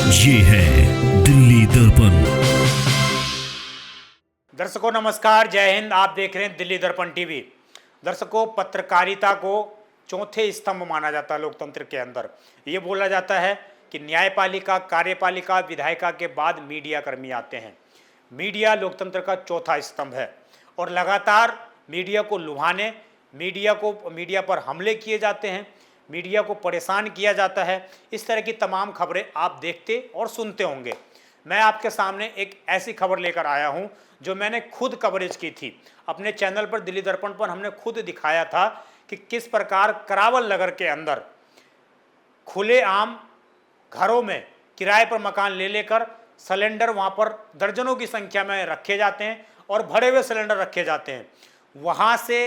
ये है दिल्ली दर्पण। दर्शकों नमस्कार, जय हिंद। आप देख रहे हैं दिल्ली दर्पण टीवी। दर्शकों, पत्रकारिता को चौथे स्तंभ माना जाता है लोकतंत्र के अंदर। ये बोला जाता है कि न्यायपालिका, कार्यपालिका, विधायिका के बाद मीडिया कर्मी आते हैं। मीडिया लोकतंत्र का चौथा स्तंभ है और लगातार मीडिया को लुभाने, मीडिया पर हमले किए जाते हैं, मीडिया को परेशान किया जाता है। इस तरह की तमाम खबरें आप देखते और सुनते होंगे। मैं आपके सामने एक ऐसी खबर लेकर आया हूं जो मैंने खुद कवरेज की थी अपने चैनल पर, दिल्ली दर्पण पर। हमने खुद दिखाया था कि किस प्रकार करावल नगर के अंदर खुलेआम घरों में किराए पर मकान ले लेकर सिलेंडर वहां पर दर्जनों की संख्या में रखे जाते हैं और भरे हुए सिलेंडर रखे जाते हैं। वहां से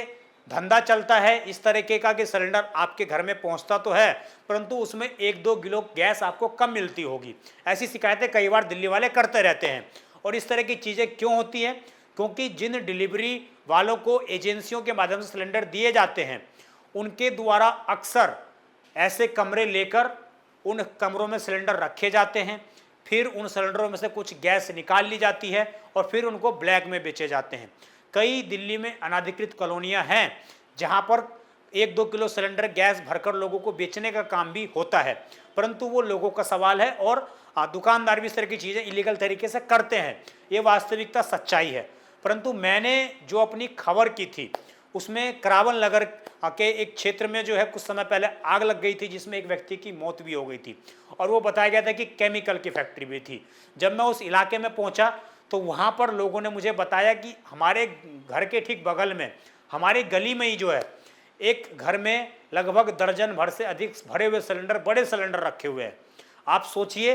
धंधा चलता है इस तरीके का कि सिलेंडर आपके घर में पहुंचता तो है, परंतु उसमें 1-2 किलो गैस आपको कम मिलती होगी। ऐसी शिकायतें कई बार दिल्ली वाले करते रहते हैं। और इस तरह की चीज़ें क्यों होती हैं? क्योंकि जिन डिलीवरी वालों को एजेंसियों के माध्यम से सिलेंडर दिए जाते हैं, उनके द्वारा अक्सर ऐसे कमरे लेकर उन कमरों में सिलेंडर रखे जाते हैं। फिर उन सिलेंडरों में से कुछ गैस निकाल ली जाती है और फिर उनको ब्लैक में बेचे जाते हैं। कई दिल्ली में अनाधिकृत कॉलोनियां हैं जहां पर 1-2 किलो सिलेंडर गैस भरकर लोगों को बेचने का काम भी होता है, परंतु वो लोगों का सवाल है और दुकानदार भी इस तरह की चीज़ें इलीगल तरीके से करते हैं। ये वास्तविकता सच्चाई है। परंतु मैंने जो अपनी खबर की थी उसमें करावल नगर के एक क्षेत्र में जो है कुछ समय पहले आग लग गई थी, जिसमें एक व्यक्ति की मौत भी हो गई थी और वो बताया गया था कि केमिकल की फैक्ट्री भी थी। जब मैं उस इलाके में पहुंचा तो वहाँ पर लोगों ने मुझे बताया कि हमारे घर के ठीक बगल में, हमारी गली में ही जो है एक घर में लगभग दर्जन भर से अधिक भरे हुए सिलेंडर, बड़े सिलेंडर रखे हुए हैं। आप सोचिए,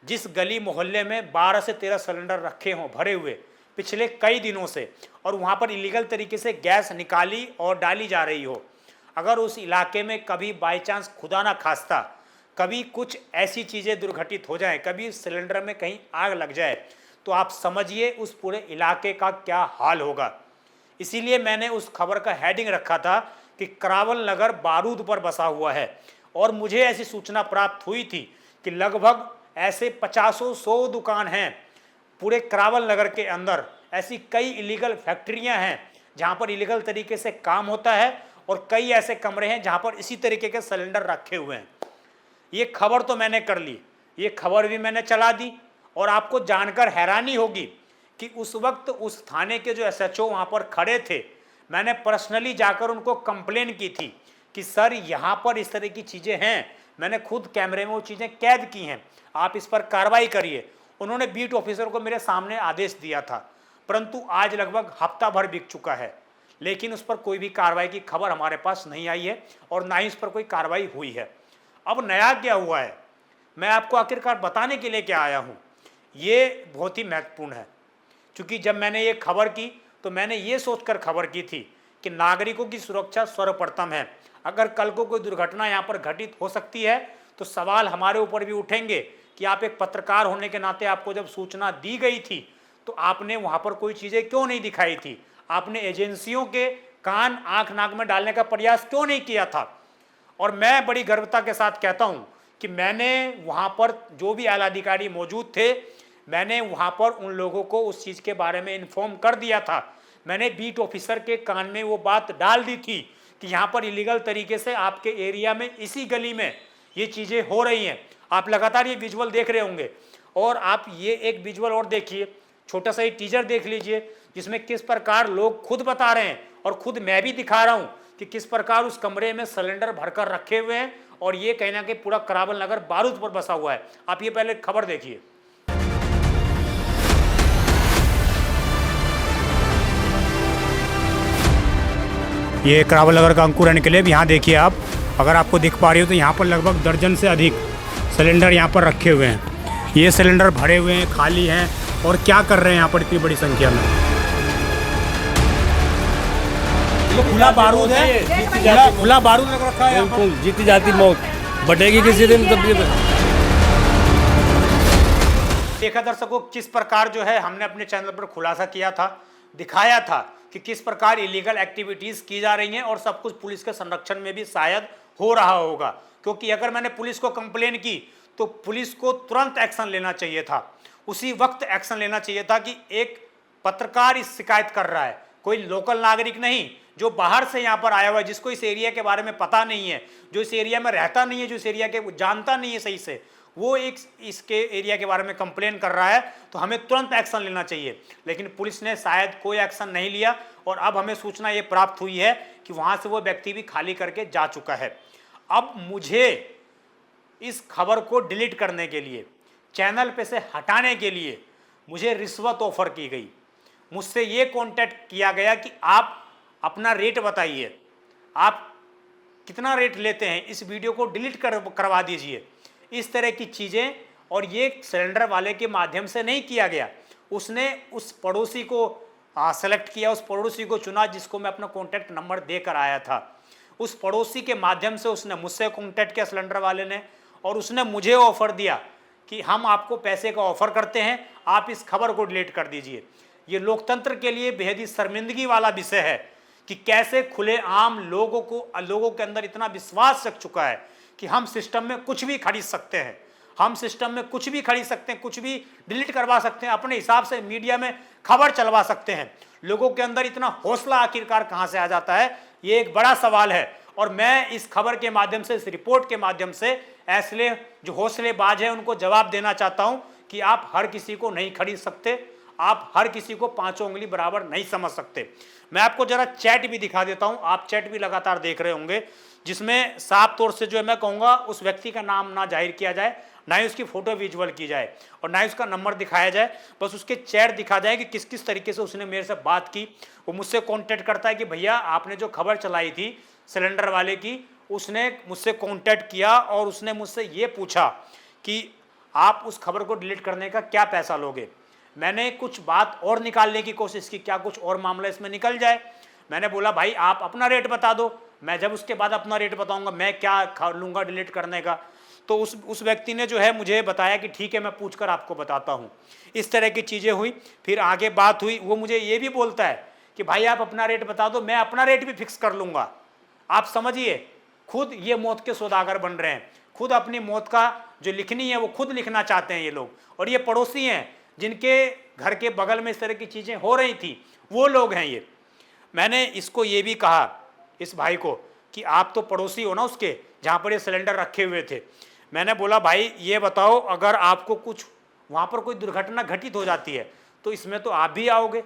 जिस गली मोहल्ले में 12 से 13 सिलेंडर रखे हों भरे हुए पिछले कई दिनों से, और वहाँ पर इलीगल तरीके से गैस निकाली और डाली जा रही हो। अगर उस इलाके में कभी बाई चांस, खुदा ना खास्ता, कभी कुछ ऐसी चीज़ें दुर्घटित हो जाएं, कभी सिलेंडर में कहीं आग लग जाए, तो आप समझिए उस पूरे इलाके का क्या हाल होगा। इसीलिए मैंने उस खबर का हेडिंग रखा था कि करावल नगर बारूद पर बसा हुआ है। और मुझे ऐसी सूचना प्राप्त हुई थी कि लगभग ऐसे 50-100 दुकान हैं पूरे करावल नगर के अंदर। ऐसी कई इलीगल फैक्ट्रियां हैं जहां पर इलीगल तरीके से काम होता है और कई ऐसे कमरे हैं जहां पर इसी तरीके के सिलेंडर रखे हुए हैं। ये खबर तो मैंने कर ली, ये खबर भी मैंने चला दी। और आपको जानकर हैरानी होगी कि उस वक्त उस थाने के जो एसएचओ वहाँ पर खड़े थे, मैंने पर्सनली जाकर उनको कंप्लेन की थी कि सर यहाँ पर इस तरह की चीज़ें हैं, मैंने खुद कैमरे में वो चीज़ें कैद की हैं, आप इस पर कार्रवाई करिए। उन्होंने बीट ऑफिसर को मेरे सामने आदेश दिया था, परंतु आज लगभग हफ्ता भर बीत चुका है, लेकिन उस पर कोई भी कार्रवाई की खबर हमारे पास नहीं आई है और ना ही उस पर कोई कार्रवाई हुई है। अब नया क्या हुआ है, मैं आपको आखिरकार बताने के लिए क्या आया हूँ, ये बहुत ही महत्वपूर्ण है। क्योंकि जब मैंने ये खबर की तो मैंने ये सोचकर खबर की थी कि नागरिकों की सुरक्षा सर्वप्रथम है। अगर कल को कोई दुर्घटना यहाँ पर घटित हो सकती है तो सवाल हमारे ऊपर भी उठेंगे कि आप एक पत्रकार होने के नाते आपको जब सूचना दी गई थी तो आपने वहाँ पर कोई चीज़ें क्यों नहीं दिखाई थी, आपने एजेंसियों के कान आँख नाक में डालने का प्रयास क्यों नहीं किया था। और मैं बड़ी गर्वता के साथ कहता हूँ कि मैंने वहाँ पर जो भी आला अधिकारी मौजूद थे, मैंने वहाँ पर उन लोगों को उस चीज़ के बारे में इन्फॉर्म कर दिया था। मैंने बीट ऑफिसर के कान में वो बात डाल दी थी कि यहाँ पर इलीगल तरीके से आपके एरिया में, इसी गली में ये चीज़ें हो रही हैं। आप लगातार ये विजुअल देख रहे होंगे और आप ये एक विजुअल और देखिए, छोटा सा ही टीजर देख लीजिए, जिसमें किस प्रकार लोग खुद बता रहे हैं और खुद मैं भी दिखा रहा हूँ कि किस प्रकार उस कमरे में सिलेंडर भरकर रखे हुए हैं। और ये कहना कि पूरा करावल नगर बारूद पर बसा हुआ है। आप ये पहले खबर देखिए। ये करावल नगर का अंकुर एनक्लेव, यहाँ देखिए आप, अगर आपको दिख पा रही हो तो यहाँ पर लगभग दर्जन से अधिक सिलेंडर यहाँ पर रखे हुए हैं। ये सिलेंडर भरे हुए हैं, खाली हैं, और क्या कर रहे हैं यहाँ पर इतनी बड़ी संख्या में। तो खुला बारूद है, खुला बारूद लग रखा है। बिल्कुल, जीती जाती मौत बटेगी किसी दिन। तब देखा दर्शकों, किस प्रकार जो है हमने अपने चैनल पर खुलासा किया था, दिखाया था कि किस प्रकार इलीगल एक्टिविटीज़ की जा रही हैं और सब कुछ पुलिस के संरक्षण में भी शायद हो रहा होगा। क्योंकि अगर मैंने पुलिस को कंप्लेन की तो पुलिस को तुरंत एक्शन लेना चाहिए था, उसी वक्त एक्शन लेना चाहिए था कि एक पत्रकार इस शिकायत कर रहा है, कोई लोकल नागरिक नहीं जो बाहर से यहाँ पर आया हुआ है, जिसको इस एरिया के बारे में पता नहीं है, जो इस एरिया में रहता नहीं है, जो इस एरिया के जानता नहीं है सही से, वो एक इसके एरिया के बारे में कंप्लेन कर रहा है, तो हमें तुरंत एक्शन लेना चाहिए। लेकिन पुलिस ने शायद कोई एक्शन नहीं लिया और अब हमें सूचना ये प्राप्त हुई है कि वहाँ से वो व्यक्ति भी खाली करके जा चुका है। अब मुझे इस खबर को डिलीट करने के लिए, चैनल पे से हटाने के लिए मुझे रिश्वत ऑफर की गई। मुझसे ये कॉन्टैक्ट किया गया कि आप अपना रेट बताइए, आप कितना रेट लेते हैं, इस वीडियो को डिलीट करवा दीजिए। इस तरह की चीज़ें, और ये सिलेंडर वाले के माध्यम से नहीं किया गया, उसने उस पड़ोसी को सेलेक्ट किया, उस पड़ोसी को चुना जिसको मैं अपना कॉन्टैक्ट नंबर देकर आया था। उस पड़ोसी के माध्यम से उसने मुझसे कॉन्टैक्ट किया सिलेंडर वाले ने, और उसने मुझे ऑफ़र दिया कि हम आपको पैसे का ऑफ़र करते हैं, आप इस खबर को डिलीट कर दीजिए। ये लोकतंत्र के लिए बेहद ही शर्मिंदगी वाला विषय है कि कैसे खुलेआम लोगों के अंदर इतना विश्वास रख चुका है कि हम सिस्टम में कुछ भी खरीद सकते हैं, हम सिस्टम में कुछ भी खरीद सकते हैं, कुछ भी डिलीट करवा सकते हैं, अपने हिसाब से मीडिया में खबर चलवा सकते हैं। लोगों के अंदर इतना हौसला आखिरकार कहाँ से आ जाता है, ये एक बड़ा सवाल है। और मैं इस खबर के माध्यम से, इस रिपोर्ट के माध्यम से ऐसे जो हौसलेबाज हैं उनको जवाब देना चाहता हूँ कि आप हर किसी को नहीं खरीद सकते, आप हर किसी को पांचों उंगली बराबर नहीं समझ सकते। मैं आपको जरा चैट भी दिखा देता हूं, आप चैट भी लगातार देख रहे होंगे, जिसमें साफ तौर से जो है मैं कहूँगा उस व्यक्ति का नाम ना जाहिर किया जाए, ना ही उसकी फोटो विजुअल की जाए और ना ही उसका नंबर दिखाया जाए, बस उसके चैट दिखा जाए कि किस किस तरीके से उसने मेरे से बात की। वो मुझसे कॉन्टैक्ट करता है कि भैया आपने जो खबर चलाई थी सिलेंडर वाले की, उसने मुझसे कॉन्टैक्ट किया और उसने मुझसे ये पूछा कि आप उस खबर को डिलीट करने का क्या पैसा लोगे। मैंने कुछ बात और निकालने की कोशिश की, क्या कुछ और मामला इसमें निकल जाए। मैंने बोला भाई आप अपना रेट बता दो, मैं जब उसके बाद अपना रेट बताऊंगा मैं क्या लूँगा डिलीट करने का। तो उस व्यक्ति ने जो है मुझे बताया कि ठीक है मैं पूछकर आपको बताता हूँ। इस तरह की चीज़ें हुई, फिर आगे बात हुई। वो मुझे ये भी बोलता है कि भाई आप अपना रेट बता दो, मैं अपना रेट भी फिक्स कर लूँगा। आप समझिए, खुद ये मौत के सौदागर बन रहे हैं, खुद अपनी मौत का जो लिखनी है वो खुद लिखना चाहते हैं ये लोग। और ये पड़ोसी हैं जिनके घर के बगल में इस तरह की चीज़ें हो रही थी, वो लोग हैं ये। मैंने इसको ये भी कहा इस भाई को कि आप तो पड़ोसी हो ना उसके जहाँ पर ये सिलेंडर रखे हुए थे। मैंने बोला भाई ये बताओ, अगर आपको कुछ वहाँ पर कोई दुर्घटना घटित हो जाती है तो इसमें तो आप भी आओगे,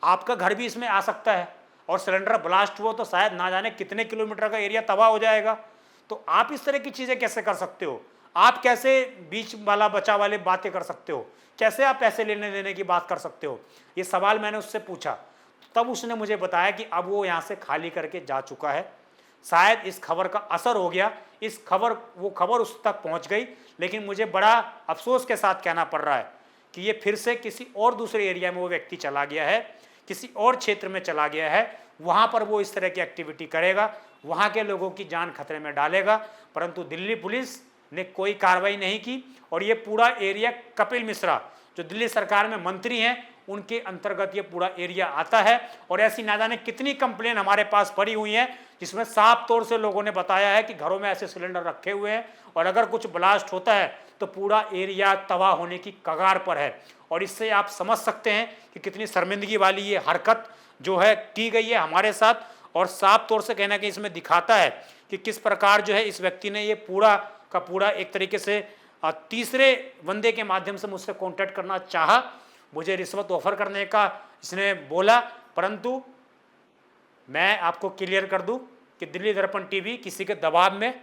आपका घर भी इसमें आ सकता है, और सिलेंडर ब्लास्ट हुआ तो शायद ना जाने कितने किलोमीटर का एरिया तबाह हो जाएगा। तो आप इस तरह की चीज़ें कैसे कर सकते हो? आप कैसे बीच वाला बचा वाले बातें कर सकते हो? कैसे आप पैसे लेने देने की बात कर सकते हो? ये सवाल मैंने उससे पूछा। तब उसने मुझे बताया कि अब वो यहाँ से खाली करके जा चुका है। शायद इस खबर का असर हो गया, वो खबर उस तक पहुँच गई, लेकिन मुझे बड़ा अफसोस के साथ कहना पड़ रहा है कि ये फिर से किसी और दूसरे एरिया में वो व्यक्ति चला गया है, किसी और क्षेत्र में चला गया है, वहाँ पर वो इस तरह की एक्टिविटी करेगा, वहाँ के लोगों की जान खतरे में डालेगा। परंतु दिल्ली पुलिस ने कोई कार्रवाई नहीं की और ये पूरा एरिया कपिल मिश्रा जो दिल्ली सरकार में मंत्री हैं उनके अंतर्गत ये पूरा एरिया आता है। और ऐसी ना जाने कितनी कंप्लेन हमारे पास पड़ी हुई हैं जिसमें साफ तौर से लोगों ने बताया है कि घरों में ऐसे सिलेंडर रखे हुए हैं और अगर कुछ ब्लास्ट होता है तो पूरा एरिया तबाह होने की कगार पर है। और इससे आप समझ सकते हैं कि कितनी शर्मिंदगी वाली ये हरकत जो है की गई है हमारे साथ। और साफ तौर से कहना कि इसमें दिखाता है कि किस प्रकार जो है इस व्यक्ति ने ये पूरा का पूरा एक तरीके से तीसरे बंदे के माध्यम से मुझसे कांटेक्ट करना चाहा, मुझे रिश्वत ऑफर करने का इसने बोला। परंतु मैं आपको क्लियर कर दूं कि दिल्ली दर्पण टीवी किसी के दबाव में,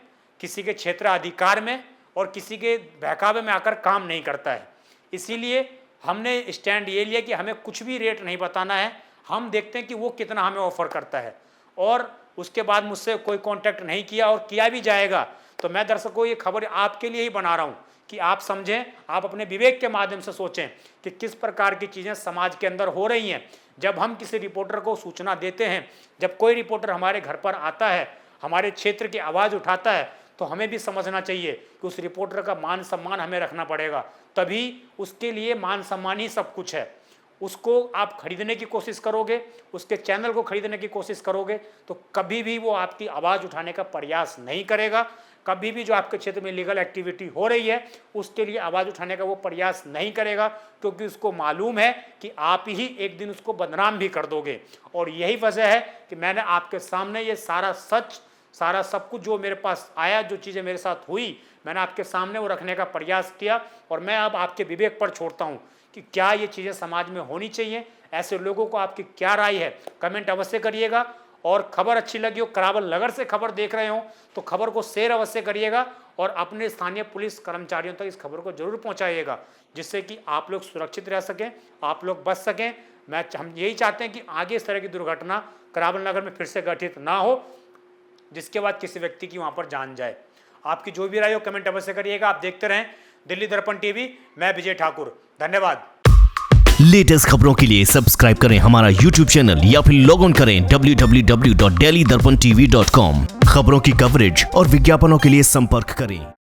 किसी के क्षेत्राधिकार में और किसी के बहकावे में आकर काम नहीं करता है। इसीलिए हमने स्टैंड ये लिया कि हमें कुछ भी रेट नहीं बताना है, हम देखते हैं कि वो कितना हमें ऑफर करता है। और उसके बाद मुझसे कोई कांटेक्ट नहीं किया और किया भी जाएगा तो मैं दर्शकों ये खबर आपके लिए ही बना रहा हूँ कि आप समझें, आप अपने विवेक के माध्यम से सोचें कि किस प्रकार की चीज़ें समाज के अंदर हो रही हैं। जब हम किसी रिपोर्टर को सूचना देते हैं, जब कोई रिपोर्टर हमारे घर पर आता है, हमारे क्षेत्र की आवाज़ उठाता है, तो हमें भी समझना चाहिए कि उस रिपोर्टर का मान सम्मान हमें रखना पड़ेगा, तभी उसके लिए मान सम्मान ही सब कुछ है। उसको आप खरीदने की कोशिश करोगे, उसके चैनल को खरीदने की कोशिश करोगे तो कभी भी वो आपकी आवाज़ उठाने का प्रयास नहीं करेगा। कभी भी जो आपके क्षेत्र में लीगल एक्टिविटी हो रही है उसके लिए आवाज़ उठाने का वो प्रयास नहीं करेगा, क्योंकि उसको मालूम है कि आप ही एक दिन उसको बदनाम भी कर दोगे। और यही वजह है कि मैंने आपके सामने ये सारा सच, सारा सब कुछ जो मेरे पास आया, जो चीज़ें मेरे साथ हुई, मैंने आपके सामने वो रखने का प्रयास किया। और मैं अब आपके विवेक पर छोड़ता हूँ कि क्या ये चीज़ें समाज में होनी चाहिए, ऐसे लोगों को आपकी क्या राय है, कमेंट अवश्य करिएगा। और खबर अच्छी लगी हो, करावल नगर से खबर देख रहे हो तो खबर को शेयर अवश्य करिएगा और अपने स्थानीय पुलिस कर्मचारियों तक इस खबर को जरूर पहुंचाइएगा, जिससे कि आप लोग सुरक्षित रह सकें, आप लोग बच सकें। हम यही चाहते हैं कि आगे इस तरह की दुर्घटना करावल नगर में फिर से घटित ना हो, जिसके बाद किसी व्यक्ति की वहां पर जान जाए। आपकी जो भी राय हो कमेंट अवश्य करिएगा। आप देखते रहें दिल्ली दर्पण टीवी। मैं विजय ठाकुर, धन्यवाद। लेटेस्ट खबरों के लिए सब्सक्राइब करें हमारा यूट्यूब चैनल या फिर लॉग ऑन करें www.delhidarpantv.com। खबरों की कवरेज और विज्ञापनों के लिए संपर्क करें।